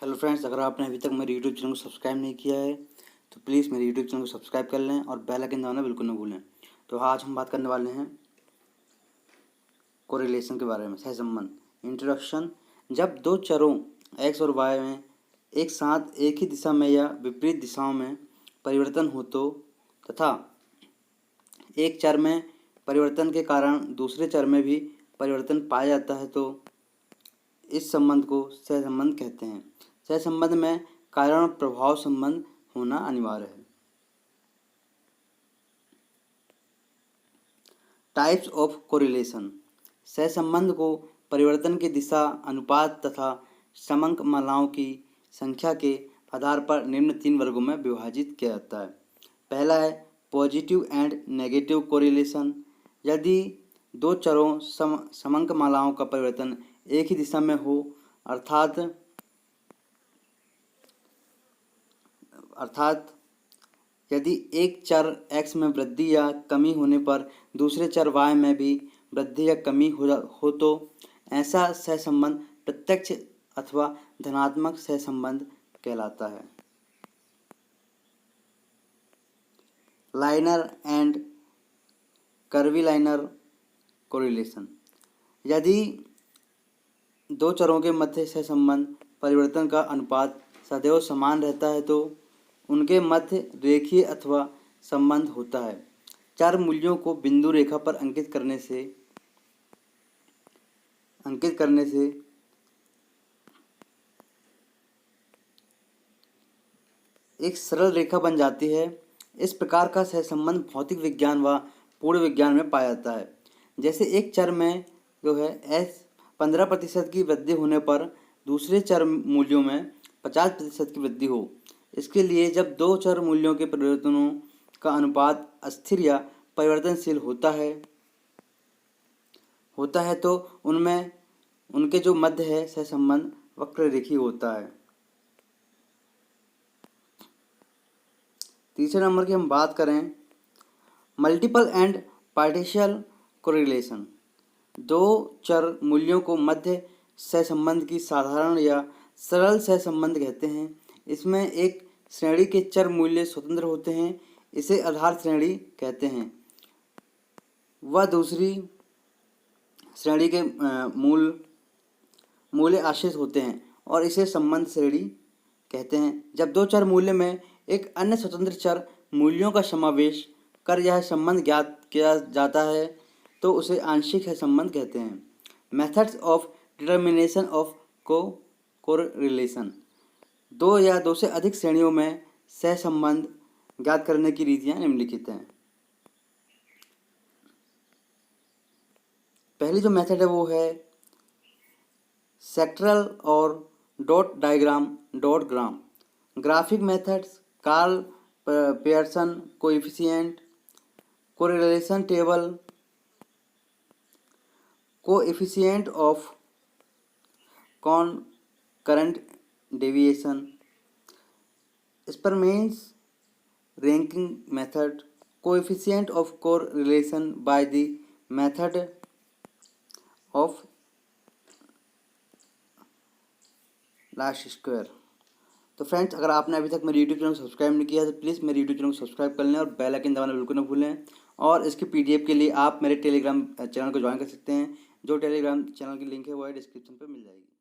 Hello friends, अगर आपने अभी तक मेरे यूट्यूब चैनल को सब्सक्राइब नहीं किया है तो प्लीज़ मेरे यूट्यूब चैनल को सब्सक्राइब कर लें और बेल आइकन दबाना बिल्कुल ना भूलें। तो आज हम बात करने वाले हैं कोरिलेशन के बारे में, सहसंबंध। इंट्रोडक्शन। जब दो चरों एक्स और वाई में एक साथ एक ही दिशा में या विपरीत दिशाओं में परिवर्तन हो तो तथा एक चर में परिवर्तन के कारण दूसरे चर में भी परिवर्तन पाया जाता है तो इस संबंध को सहसंबंध कहते हैं। सहसंबंध में कारण प्रभाव संबंध होना अनिवार्य है। Types of correlation. सहसंबंध को परिवर्तन की दिशा, अनुपात तथा समंकमालाओं की संख्या के आधार पर निम्न 3 वर्गों में विभाजित किया जाता है। पहला है पॉजिटिव एंड नेगेटिव कोरिलेशन। यदि दो चरों समंकमालाओं का परिवर्तन एक ही दिशा में हो, अर्थात यदि एक चर x में वृद्धि या कमी होने पर दूसरे चर y में भी वृद्धि या कमी हो तो ऐसा सहसंबंध प्रत्यक्ष अथवा धनात्मक सहसंबंध कहलाता है। Linear and curvilinear correlation. यदि दो चरों के मध्य सहसंबंध परिवर्तन का अनुपात सदैव समान रहता है तो उनके मध्य रेखीय अथवा संबंध होता है। चर मूल्यों को बिंदु रेखा पर अंकित करने से एक सरल रेखा बन जाती है। इस प्रकार का सहसंबंध भौतिक विज्ञान व पूर्ण विज्ञान में पाया जाता है। जैसे एक चर में जो है 15% की वृद्धि होने पर दूसरे चर मूल्यों में 50% की वृद्धि हो। इसके लिए जब दो चर मूल्यों के परिवर्तनों का अनुपात अस्थिर या परिवर्तनशील होता है तो उनमें उनके जो मध्य है सहसंबंध वक्ररेखीय होता है। तीसरे नंबर की हम बात करें मल्टीपल एंड पार्शियल कोरिलेशन। दो चर मूल्यों को मध्य सहसंबंध की साधारण या सरल सहसंबंध कहते हैं। इसमें एक श्रेणी के चर मूल्य स्वतंत्र होते हैं, इसे आधार श्रेणी कहते हैं। वह दूसरी श्रेणी के मूल्य आश्रित होते हैं और इसे संबंध श्रेणी कहते हैं। जब दो चर मूल्य में एक अन्य स्वतंत्र चर मूल्यों का समावेश कर यह संबंध ज्ञात किया जाता है तो उसे आंशिक सहसंबंध कहते हैं। Methods of determination of correlation. दो या दो से अधिक श्रेणियों में सहसंबंध ज्ञात करने की रीतियां निम्नलिखित हैं। पहली जो मेथड है वो है सेक्टरल और dot diagram dot gram. Graphic methods Karl Pearson coefficient correlation table coefficient of concurrent deviation Spearman's ranking method coefficient of correlation by the method of last square. तो फ्रेंड्स, अगर आपने अभी तक मेरे यूट्यूब चैनल को subscribe नहीं किया है तो प्लीज़ मेरे यूट्यूब चैनल को सब्सक्राइब कर लें और बेल आइकन दबाना बिल्कुल ना भूलें। और इसकी पीडीएफ के लिए आप मेरे टेलीग्राम चैनल को ज्वाइन कर सकते हैं। जो टेलीग्राम चैनल की लिंक है वो डिस्क्रिप्शन पर मिल जाएगी।